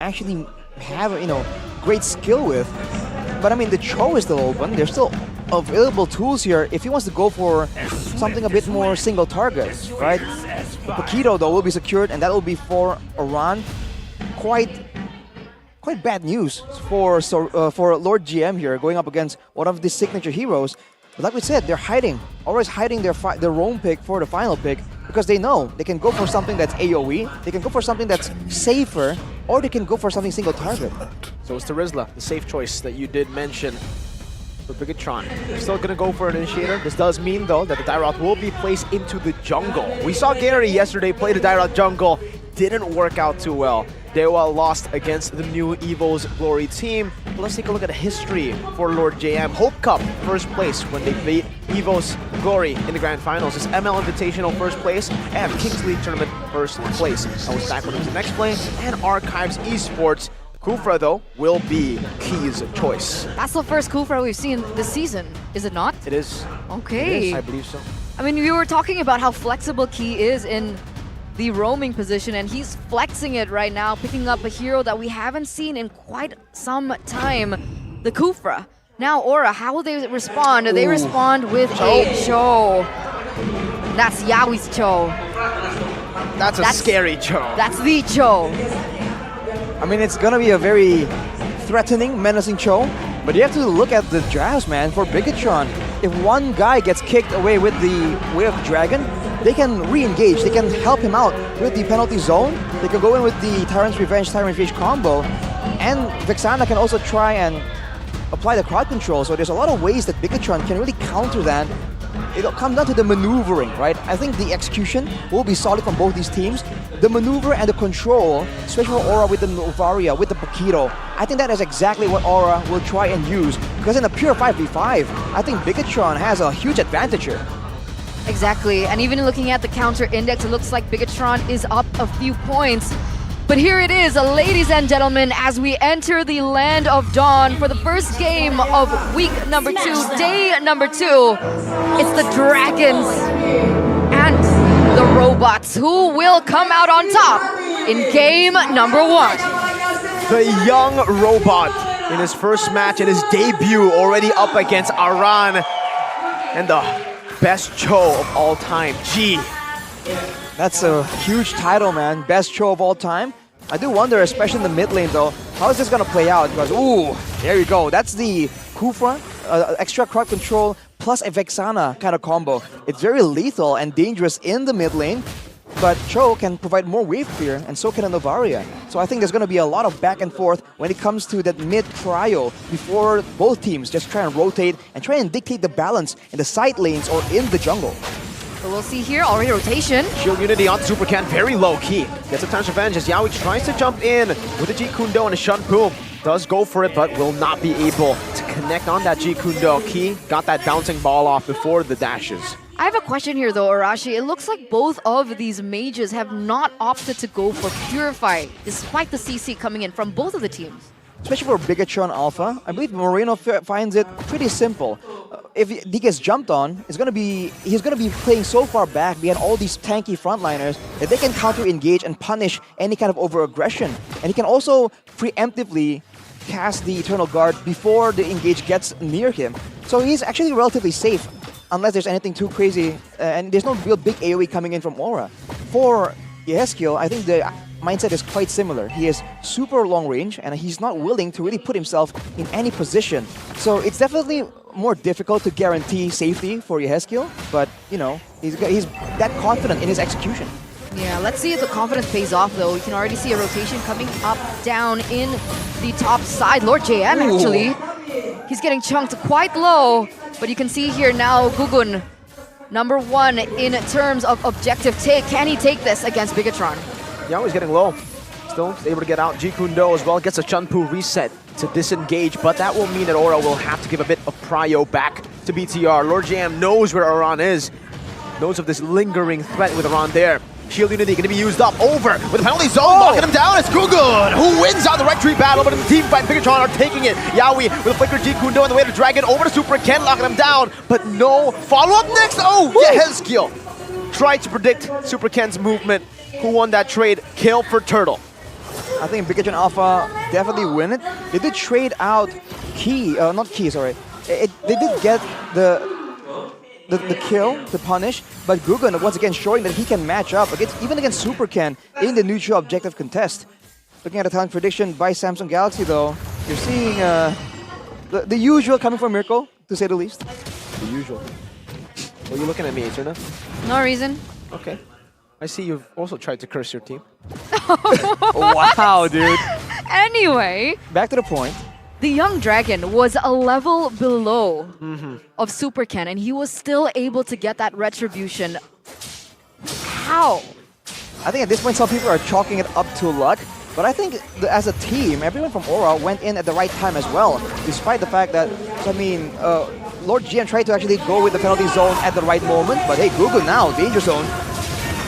actually have, great skill with. But I mean, the Cho is still open. There's still available tools here if he wants to go for something a bit more single target, right? Paquito though will be secured, and that will be for Iran. Quite bad news for Lord GM here, going up against one of the signature heroes. But like we said, they're hiding, always hiding their roam pick for the final pick, because they know they can go for something that's AoE, they can go for something that's safer, or they can go for something single target. So it's Terizla, the safe choice that you did mention for Bigatron. They're still going to go for an initiator. This does mean, though, that the Dairoth will be placed into the jungle. We saw Gary yesterday play the Dairoth jungle. Didn't work out too well. Dewa lost against the new Evo's Glory team. But let's take a look at the history for Lord JM. Hope Cup, first place when they beat Evo's Glory in the Grand Finals. It's ML Invitational, first place, and Kings League Tournament, first place. I was back with the next play, and Archives Esports. Kufra, though, will be Key's choice. That's the first Kufra we've seen this season, is it not? It is. Okay. It is, I believe so. I mean, we were talking about how flexible Key is in the roaming position, and he's flexing it right now, picking up a hero that we haven't seen in quite some time, the Kufra. Now, Aura, how will they respond? They respond with a Cho. That's Yawi's Cho. That's a scary Cho. That's the Cho. I mean, it's gonna be a very threatening, menacing Cho, but you have to look at the drafts, man, for Bigatron. If one guy gets kicked away with the Way of Dragon, they can re-engage, they can help him out with the penalty zone, they can go in with the Tyrant's Revenge combo, and Vexana can also try and apply the crowd control, so there's a lot of ways that Bigatron can really counter that. It'll come down to the maneuvering, right? I think the execution will be solid from both these teams. The maneuver and the control, especially for Aura with the Novaria, with the Paquito, I think that is exactly what Aura will try and use. Because in a pure 5v5, I think Bigatron has a huge advantage here. Exactly, and even looking at the counter index, it looks like Bigatron is up a few points. But here it is, ladies and gentlemen, as we enter the Land of Dawn for the first game of week number 2, day number 2. It's the Dragons and the Robots who will come out on top in game number 1. The young Robot in his first match and his debut already up against Aran and the best Cho of all time, G. That's a huge title, man. Best Cho of all time. I do wonder, especially in the mid lane, though, how is this going to play out? Because, ooh, there you go. That's the Kufra, extra crowd control, plus a Vexana kind of combo. It's very lethal and dangerous in the mid lane, but Cho can provide more wave clear, and so can a Novaria. So I think there's going to be a lot of back and forth when it comes to that mid cryo before both teams just try and rotate and try and dictate the balance in the side lanes or in the jungle. So we'll see here, already rotation. Shield Unity on Super Can, very low key. Gets a Tyrant's Revenge as Yawi tries to jump in with a G Kundo and a Shun Poo. Does go for it, but will not be able to connect on that G Kundo. Key got that bouncing ball off before the dashes. I have a question here though, Arashi. It looks like both of these mages have not opted to go for Purify, despite the CC coming in from both of the teams. Especially for Bigatron Alpha, I believe Moreno finds it pretty simple. If he gets jumped on, he's gonna be playing so far back behind all these tanky frontliners that they can counter-engage and punish any kind of over-aggression. And he can also preemptively cast the Eternal Guard before the engage gets near him. So he's actually relatively safe, unless there's anything too crazy, and there's no real big AoE coming in from Aura. For Yeskiel, I think the mindset is quite similar. He is super long range, and he's not willing to really put himself in any position. So it's definitely more difficult to guarantee safety for Yeskiel, but you know, he's that confident in his execution. Yeah, let's see if the confidence pays off though. You can already see a rotation coming up, down in the top side. Lord JM actually. He's getting chunked quite low, but you can see here now Gugun, number 1 in terms of objective take. Can he take this against Bigatron? Yawi's getting low. Still able to get out. G Kundo as well gets a Chunpu reset to disengage, but that will mean that Aura will have to give a bit of prio back to BTR. Lord JM knows where Aran is, knows of this lingering threat with Aran there. Shield Unity going to be used up over with the penalty zone, locking him down. It's Gugun who wins out the rectory battle, but in the team fight, Bigatron are taking it. Yawi with a flicker G Kundo on the way to Dragon over to Super Ken, locking him down, but no follow-up next. Oh, Yeskiel tried to predict Super Ken's movement. Who won that trade? Kill for Turtle. I think Bigatron Alpha definitely win it. They did trade out not Key, sorry. They did get the kill to punish, but Gugun once again showing that he can match up even against Super Ken in the neutral objective contest. Looking at the talent prediction by Samsung Galaxy though, you're seeing the usual coming from Mirko, to say the least. The usual. What are you looking at me, Eterna? No reason. Okay. I see you've also tried to curse your team. Wow, dude. Anyway, Back to the point. the young dragon was a level below of Super Ken, and he was still able to get that retribution. How? I think at this point some people are chalking it up to luck, but I think as a team, everyone from Aura went in at the right time as well, despite the fact that, I mean, Lord GM tried to actually go with the penalty zone at the right moment, but hey, Gugu now, danger zone.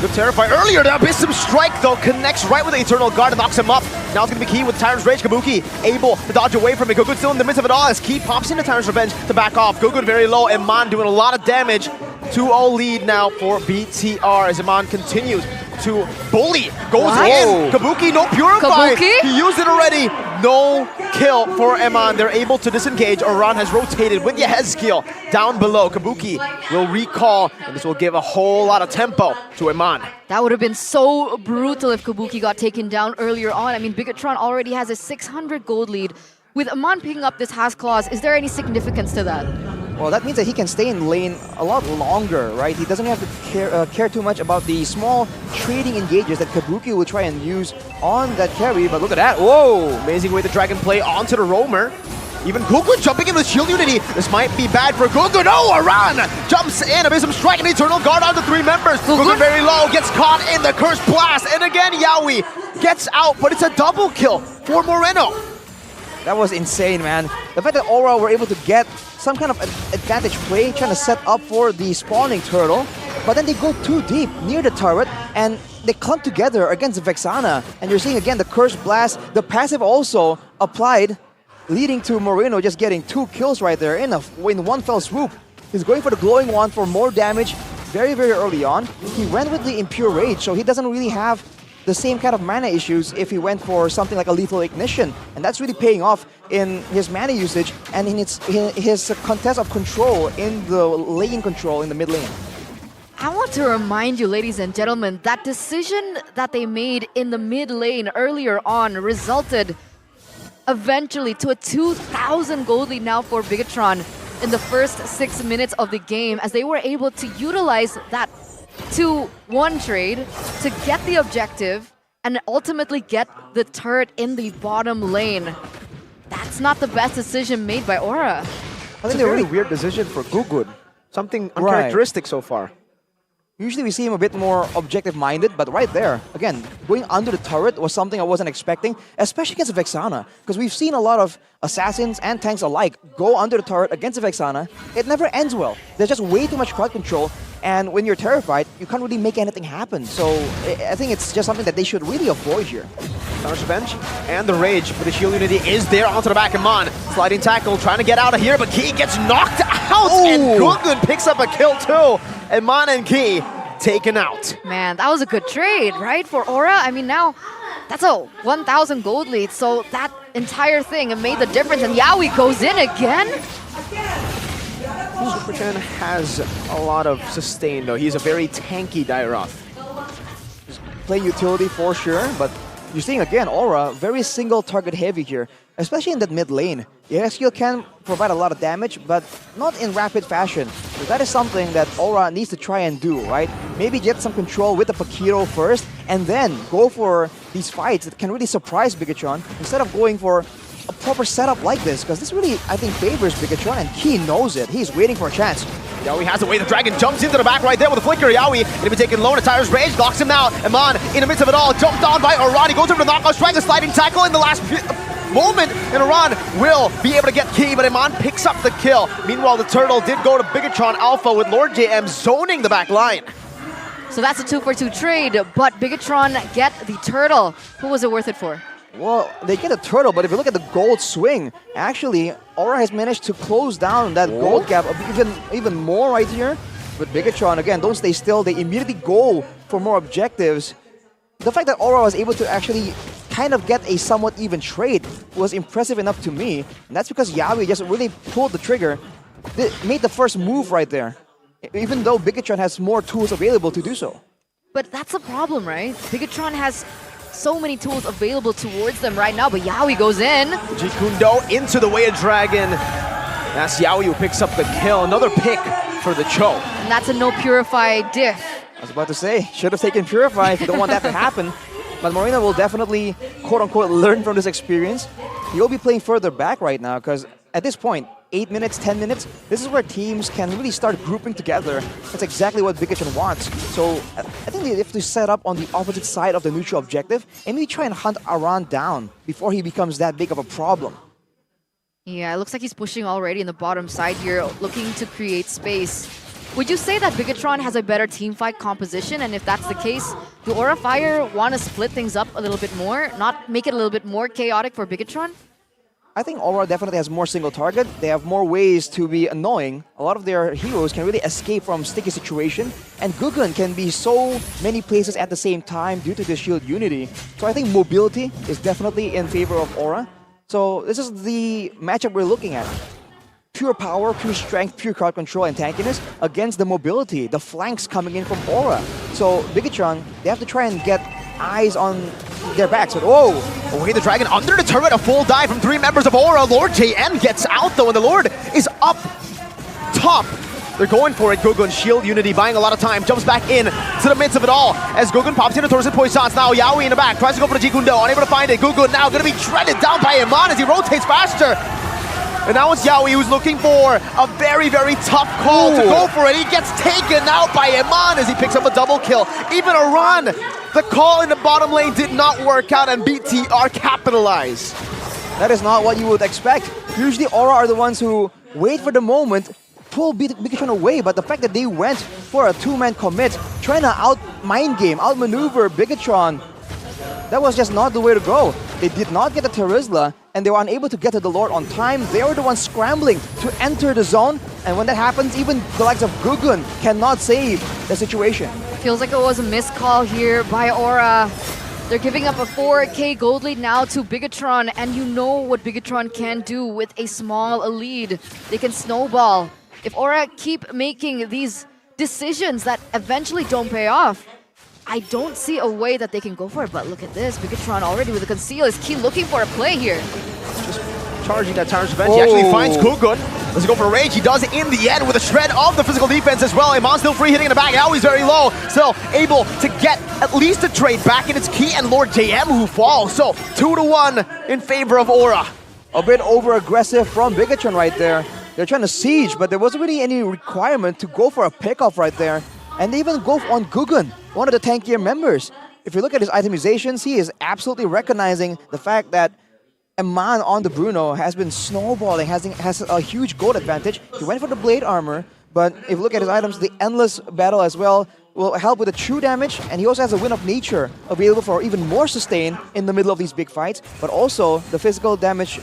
Good terrify earlier. The Abyssum Strike, though, connects right with the Eternal Guard and knocks him up. Now it's going to be Key with Tyrant's Rage. Kabuki able to dodge away from it. Gugun still in the midst of it all as Key pops into Tyrant's Revenge to back off. Gugun very low. Iman doing a lot of damage. 2-0 lead now for BTR as Iman continues to bully. Goes in. Kabuki, no Purify. Kabuki? He used it already. No kill for Iman. They're able to disengage. Oran has rotated with Yehezkiel down below. Kabuki will recall, and this will give a whole lot of tempo to Iman. That would have been so brutal if Kabuki got taken down earlier on. I mean, Bigatron already has a 600 gold lead. With Aman picking up this Has Claws, is there any significance to that? Well, that means that he can stay in lane a lot longer, right? He doesn't have to care too much about the small trading engages that Kabuki will try and use on that carry, but look at that. Whoa! Amazing way the Dragon play onto the Roamer. Even Gugun jumping in with Shield Unity. This might be bad for Gugun. Oh, Aran jumps in. Abyssum Strike and Eternal Guard on the 3 members. Gugun very low, gets caught in the Curse Blast. And again, Yawi gets out, but it's a double kill for Moreno. That was insane, man. The fact that Aura were able to get some kind of advantage play, trying to set up for the spawning turtle, but then they go too deep near the turret, and they clump together against Vexana. And you're seeing again the Curse Blast, the passive also applied, leading to Moreno just getting 2 kills right there in one fell swoop. He's going for the glowing wand for more damage very, very early on. He went with the Impure Rage, so he doesn't really have the same kind of mana issues if he went for something like a Lethal Ignition. And that's really paying off in his mana usage and in his contest of control in the lane control in the mid lane. I want to remind you, ladies and gentlemen, that decision that they made in the mid lane earlier on resulted eventually to a 2,000 gold lead now for Bigatron in the first 6 minutes of the game, as they were able to utilize that 2-1 trade to get the objective and ultimately get the turret in the bottom lane. That's not the best decision made by Aura. I think a really weird decision for Gugun. Something uncharacteristic so far. Usually we see him a bit more objective-minded, but right there, again, going under the turret was something I wasn't expecting, especially against Vexana, because we've seen a lot of assassins and tanks alike go under the turret against Vexana. It never ends well. There's just way too much crowd control, and when you're terrified, you can't really make anything happen. So I think it's just something that they should really avoid here. Tyrant's Revenge and the Rage, but the Shield Unity is there onto the back of Mon. Sliding tackle, trying to get out of here, but Key gets knocked out, and Gugun picks up a kill too. And Mon and Key taken out. Man, that was a good trade, right? For Aura, I mean, now that's a 1,000 gold lead, so that entire thing made the difference, and Yawi goes in again? Superchan has a lot of sustain, though. He's a very tanky Dairoth. Play utility for sure, but you're seeing again, Aura, very single target heavy here, especially in that mid lane. Yes, you can provide a lot of damage, but not in rapid fashion. So that is something that Aura needs to try and do, right? Maybe get some control with the Pakiro first, and then go for these fights that can really surprise Bigatron, instead of going for a proper setup like this, because this really, I think, favors Bigatron, and Key knows it. He's waiting for a chance. Yawi has it away. The Dragon jumps into the back right there with a flicker. Yawi going to be taken low. Tyre's Rage knocks him out. Iman in the midst of it all, jumped on by Oran. He goes over to knockout strike, a sliding tackle in the last moment, and Oran will be able to get Key, but Iman picks up the kill. Meanwhile, the Turtle did go to Bigatron Alpha with Lord JM zoning the back line. So that's a 2-for-2 trade, but Bigatron get the Turtle. Who was it worth it for? Well, they get a turtle, but if you look at the gold swing, actually, Aura has managed to close down that gold gap even more right here. But Bigatron, again, don't stay still. They immediately go for more objectives. The fact that Aura was able to actually kind of get a somewhat even trade was impressive enough to me. And that's because Yawi just really pulled the trigger, made the first move right there, even though Bigetron has more tools available to do so. But that's the problem, right? Bigetron has so many tools available towards them right now, but Yawi goes in. Jikundo into the way of Dragon. That's Yawi who picks up the kill. Another pick for the Cho. And that's a no Purify diff. I was about to say, should have taken Purify if you don't want that to happen. But Moreno will definitely, quote-unquote, learn from this experience. He'll be playing further back right now because at this point, 8 minutes, 10 minutes, this is where teams can really start grouping together. That's exactly what Bigetron wants. So I think they have to set up on the opposite side of the neutral objective and maybe try and hunt Aran down before he becomes that big of a problem. Yeah, it looks like he's pushing already in the bottom side here, looking to create space. Would you say that Bigetron has a better teamfight composition? And if that's the case, do Aura Fire want to split things up a little bit more? Not make it a little bit more chaotic for Bigetron? I think Aura definitely has more single target. They have more ways to be annoying. A lot of their heroes can really escape from sticky situation. And Gugun can be so many places at the same time due to the shield unity. So I think mobility is definitely in favor of Aura. So this is the matchup we're looking at. Pure power, pure strength, pure crowd control and tankiness against the mobility, the flanks coming in from Aura. So Bigetron, they have to try and get eyes on their backs. But whoa! Away the Dragon under the turret, a full dive from 3 members of Aura. Lord JM gets out though, and the Lord is up top. They're going for it. Gugun, shield unity, buying a lot of time. Jumps back in to the midst of it all as Gugun pops into Torsen Poissons. Now Yawi in the back, tries to go for the Jikundo, unable to find it. Gugun now going to be shredded down by Iman as he rotates faster. And now it's Yawi who's looking for a very, very tough call to go for it. He gets taken out by Iman as he picks up a double kill. Even a run. The call in the bottom lane did not work out and BTR capitalize. That is not what you would expect. Usually Aura are the ones who wait for the moment, pull Bigetron away, but the fact that they went for a 2-man commit, trying to out-mind game, out-maneuver Bigetron, that was just not the way to go. They did not get the Terizla, and they were unable to get to the Lord on time. They were the ones scrambling to enter the zone, and when that happens, even the likes of Gugun cannot save the situation. Feels like it was a missed call here by Aura. They're giving up a 4K gold lead now to Bigetron, and you know what Bigetron can do with a small lead. They can snowball. If Aura keep making these decisions that eventually don't pay off, I don't see a way that they can go for it. But look at this, Bigetron already with the conceal. Is Key looking for a play here? Just charging that Tyrant's Revenge. He actually finds Gugun. Let's go for a rage. He does it in the end with a shred of the physical defense as well. Iman still free hitting in the back. Yawi's very low. Still able to get at least a trade back in its Key and Lord JM who falls. So 2-1 in favor of Aura. A bit over-aggressive from Bigetron right there. They're trying to siege, but there wasn't really any requirement to go for a pickoff right there. And they even go on Gugun, one of the tankier members. If you look at his itemizations, he is absolutely recognizing the fact that Iman on the Bruno has been snowballing, has a huge gold advantage. He went for the blade armor, but if you look at his items, the endless battle as well will help with the true damage, and he also has a Wind of Nature available for even more sustain in the middle of these big fights, but also the physical damage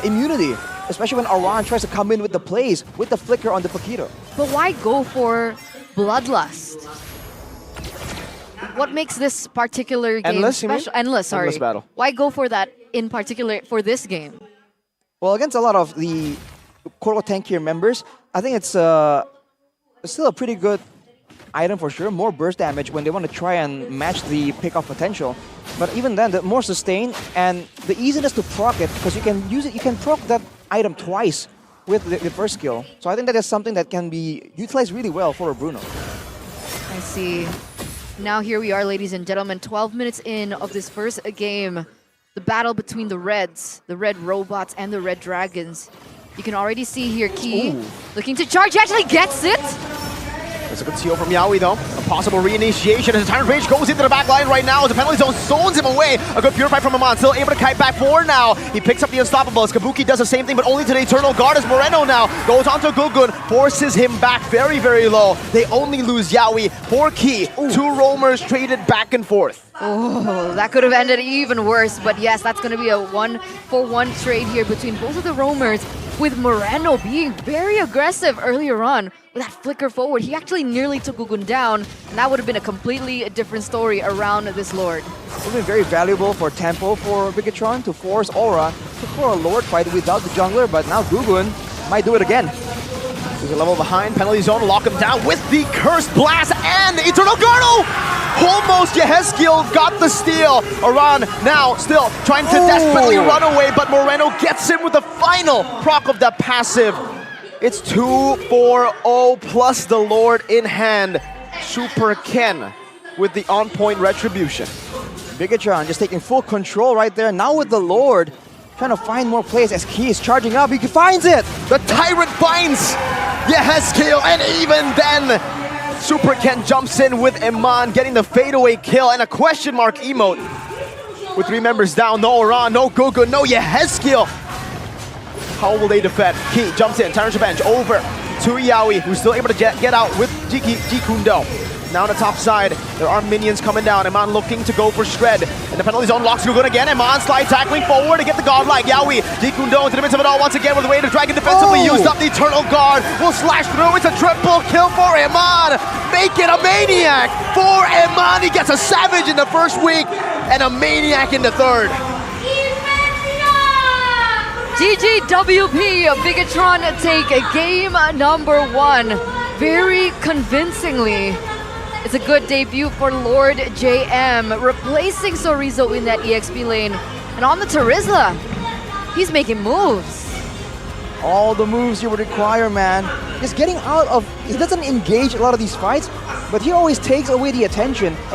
immunity, especially when Aran tries to come in with the plays, with the flicker on the Paquito. But why go for Bloodlust? What makes this particular game special? Endless, sorry. Endless battle. Why go for that in particular for this game? Well, against a lot of the quote-unquote tankier members, I think it's still a pretty good item for sure. More burst damage when they want to try and match the pick-off potential. But even then, the more sustain and the easiness to proc it, because you can use it, you can proc that item twice with the first skill. So I think that is something that can be utilized really well for a Bruno. I see. Now here we are, ladies and gentlemen, 12 minutes in of this first game. The battle between the Reds, the Red Robots, and the Red Dragons. You can already see here Key looking to charge. He actually gets it! That's a good CO from Yawi though. A possible reinitiation as the Tyrant Rage goes into the back line right now. The penalty zone zones him away. A good purify from Iman. Still able to kite back forward now. He picks up the Unstoppables. Kabuki does the same thing, but only to the Eternal Guard as Moreno now goes onto Gugun, forces him back very, very low. They only lose Yawi for Key. Two roamers traded back and forth. Oh, that could have ended even worse. But yes, that's going to be a 1-for-1 trade here between both of the roamers. with Moreno being very aggressive earlier on with that flicker forward. He actually nearly took Gugun down, and that would have been a completely different story around this Lord. It would have been very valuable for tempo for Bigatron to force Aura for a Lord fight without the jungler, but now Gugun might do it again. There's a level behind, penalty zone, lock him down with the Cursed Blast and Eternal Girdle! Almost Yehezkiel got the steal. Aran now still trying to desperately run away, but Moreno gets him with the final proc of that passive. It's 2-4-0 plus the Lord in hand. Super Ken with the on-point retribution. Bigatron just taking full control right there. Now with the Lord, trying to find more plays as he is charging up. He finds it! The Tyrant finds Yehezkiel, and even then, Super Ken jumps in with Iman, getting the fadeaway kill and a question mark emote. With 3 members down, no Aran, no Gugun, no Yehezkiel. How will they defend? Key jumps in, Tyrant's Revenge over to Yawi, who's still able to get out with Jikundo. Now on the top side, there are minions coming down. Iman looking to go for Shred. And the penalty zone locks Gugun again. Iman slide tackling forward to get the godlike. Yawi, Jikundo into the midst of it all once again with the way to Dragon defensively used up. The Eternal Guard will slash through. It's a triple kill for Iman. Make it a Maniac for Iman. He gets a Savage in the first week and a Maniac in the third. GGWP, Bigatron take game number 1 very convincingly. It's a good debut for Lord JM, replacing Sorizo in that EXP lane. And on the Terizla, he's making moves. All the moves you would require, man. Just getting out of... He doesn't engage a lot of these fights, but he always takes away the attention. And